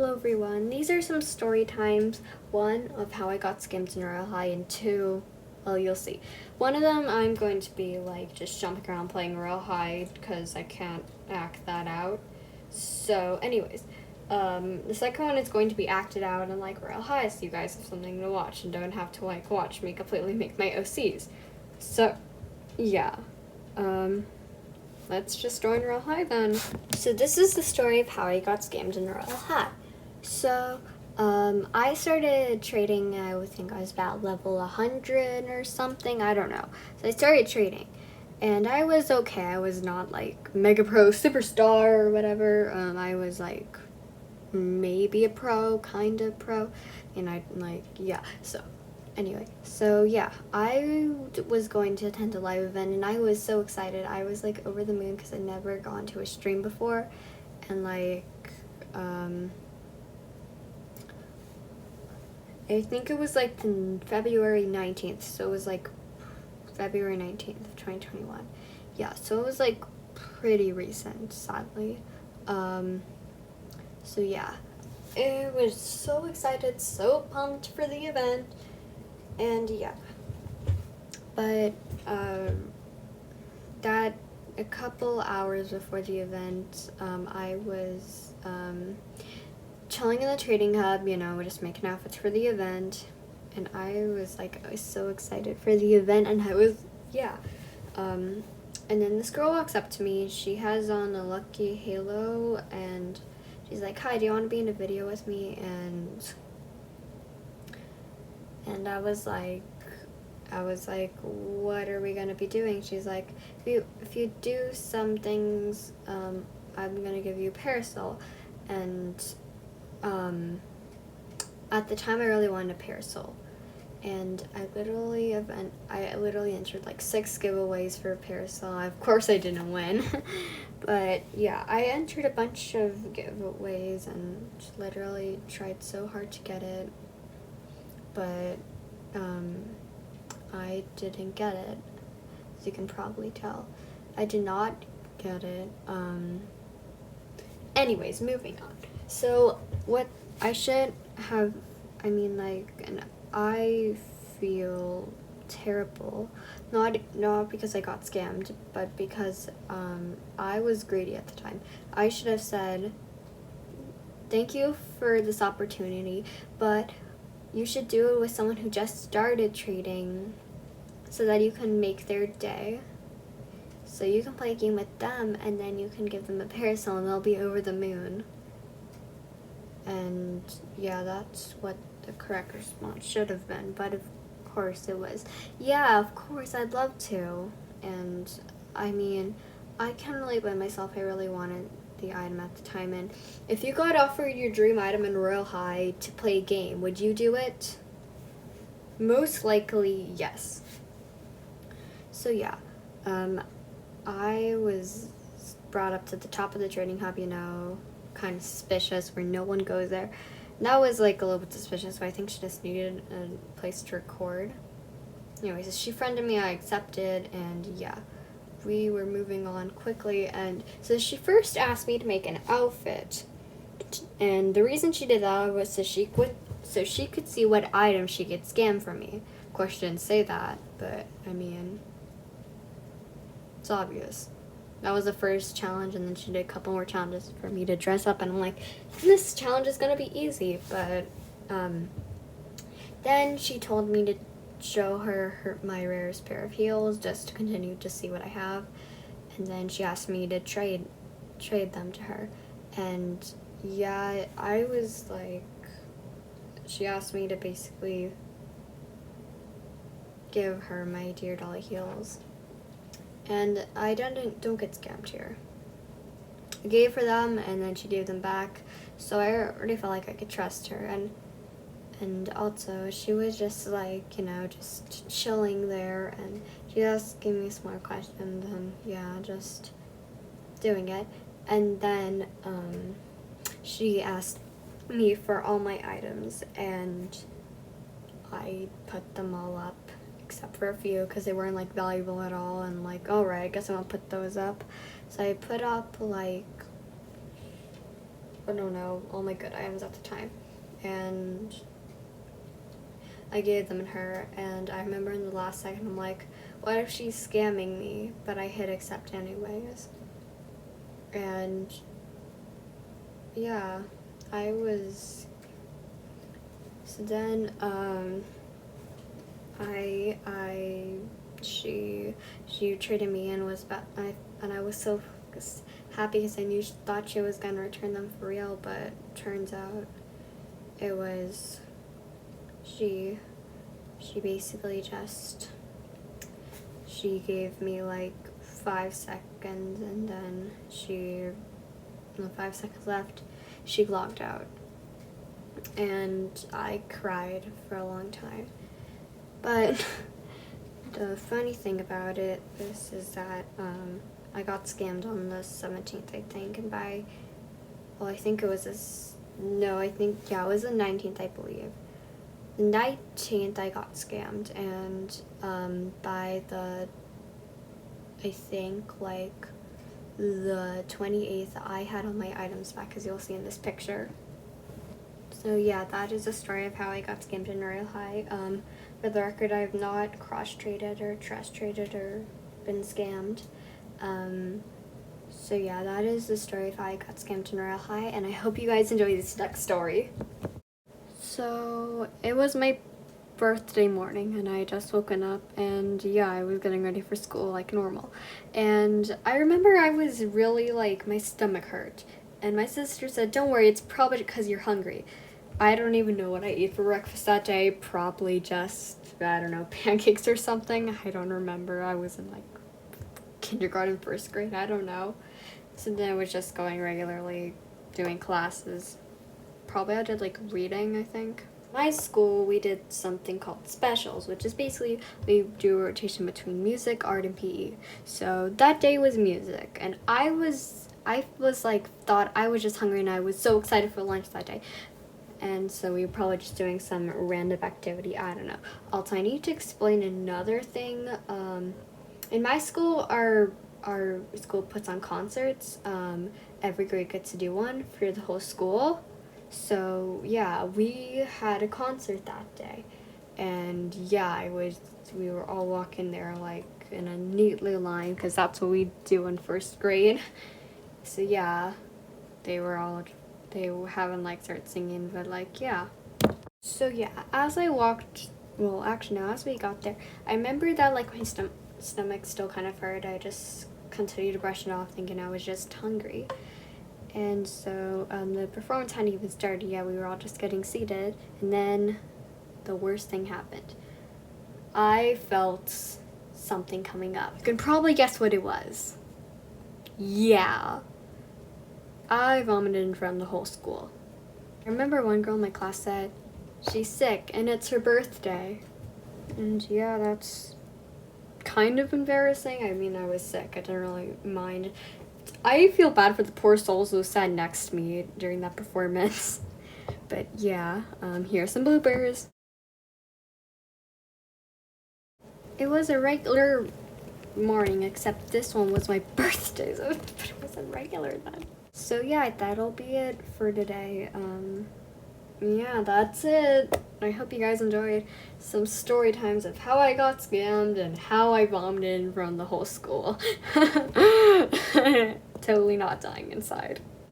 Hello everyone, these are some story times. One, of how I got scammed in Royal High, and two, well, you'll see. One of them, I'm going to be like just jumping around playing Royal High because I can't act that out. So anyways, the second one is going to be acted out in like Royal High, so you guys have something to watch and don't have to like watch me completely make my OCs. So, yeah. Let's just join Royal High then. So this is the story of how I got scammed in Royal High. So, I started trading, I think I was about level 100 or something, I don't know. So I started trading, and I was okay. I was not like Mega Pro Superstar or whatever. I was like maybe a pro, kind of pro, and I like, yeah, so. Anyway, so yeah, I was going to attend a live event, and I was so excited. I was like over the moon because I'd never gone to a stream before, and like, I think it was like February 19th, so it was like February 19th of 2021. Yeah, so it was like pretty recent, sadly. So yeah, I was so excited, so pumped for the event. And yeah, but that a couple hours before the event, I was chilling in the trading hub, you know, just making outfits for the event, and I was so excited for the event, and I was, yeah. And then this girl walks up to me. She has on a Lucky Halo, and she's like, "Hi, do you want to be in a video with me?" And I was like, what are we gonna be doing? She's like, if you do some things, I'm gonna give you a parasol. And at the time I really wanted a parasol, and I literally entered like 6 giveaways for a parasol. Of course I didn't win, but yeah, I entered a bunch of giveaways and literally tried so hard to get it, but I didn't get it, as you can probably tell. I did not get it. Anyways, moving on. So, what I should have, and I feel terrible, not because I got scammed, but because I was greedy at the time. I should have said, thank you for this opportunity, but you should do it with someone who just started trading, so that you can make their day. So you can play a game with them, and then you can give them a parasol, and they'll be over the moon. And yeah, that's what the correct response should have been, but of course it was, yeah, of course, I'd love to. And I mean, I can't really blame myself. I really wanted the item at the time, and if you got offered your dream item in Royal High to play a game, would you do it? Most likely, yes. So yeah, I was brought up to the top of the trading hub, you know, kind of suspicious, where no one goes there. And that was like a little bit suspicious, so I think she just needed a place to record. Anyways, she friended me, I accepted, and yeah, we were moving on quickly. And so she first asked me to make an outfit, and the reason she did that was so she could see what item she could scam from me. Of course, she didn't say that, but I mean, it's obvious. That was the first challenge, and then she did a couple more challenges for me to dress up, and I'm like, this challenge is gonna be easy. But then she told me to show her my rarest pair of heels, just to continue to see what I have, and then she asked me to trade them to her. And yeah, I was like, she asked me to basically give her my Dear Dolly heels. And I don't get scammed here. I gave her them, and then she gave them back, so I already felt like I could trust her. And also, she was just like, you know, just chilling there, and she just gave me some more questions, and yeah, just doing it. And then she asked me for all my items, and I put them all up, except for a few, because they weren't like valuable at all, and like, alright, I guess I'm gonna put those up. So I put up like oh no, all my good items at the time. And I gave them to her, and I remember in the last second, I'm like, what if she's scamming me? But I hit accept anyways. And yeah, so then, she treated me and and I was so happy because I thought she was gonna return them for real, but turns out it was, she basically she gave me like 5 seconds, and then in the 5 seconds left, she logged out. And I cried for a long time. But the funny thing about it is that I got scammed on the 17th, I think, and I think it was it was the 19th, I believe. The 19th, I got scammed, and by I think, like, the 28th, I had all my items back, as you'll see in this picture. So yeah, that is the story of how I got scammed in Royal High. For the record, I have not cross-traded or trust-traded or been scammed. So yeah, that is the story of how I got scammed in Royal High, and I hope you guys enjoy this next story. So it was my birthday morning, and I had just woken up, and yeah, I was getting ready for school like normal. And I remember I was really, like, my stomach hurt. And my sister said, don't worry, it's probably because you're hungry. I don't even know what I ate for breakfast that day. Probably just, I don't know, pancakes or something. I don't remember. I was in like kindergarten, first grade. I don't know. So then I was just going regularly, doing classes. Probably I did like reading, I think. My school, we did something called specials, which is basically we do a rotation between music, art, and PE. So that day was music, and I was like, thought I was just hungry, and I was so excited for lunch that day. And so we were probably just doing some random activity, I don't know. Also, I need to explain another thing. In my school, our school puts on concerts. Every grade gets to do one for the whole school. So yeah, we had a concert that day. And yeah, we were all walking there like in a neat little line, because that's what we do in first grade. So yeah, they haven't like started singing, but like, yeah. So yeah, as we got there, I remember that like my stomach still kind of hurt. I just continued to brush it off, thinking I was just hungry. And so the performance hadn't even started yet. We were all just getting seated, and then the worst thing happened. I felt something coming up. You can probably guess what it was. Yeah. I vomited in front of the whole school. I remember one girl in my class said, she's sick and it's her birthday. And yeah, that's kind of embarrassing. I mean, I was sick. I didn't really mind. I feel bad for the poor souls who sat next to me during that performance. But yeah, here are some bloopers. It was a regular morning, except this one was my birthday, so it wasn't regular then. So yeah, that'll be it for today. Yeah, that's it. I hope you guys enjoyed some story times of how I got scammed and how I vomited in front of the whole school. Totally not dying inside.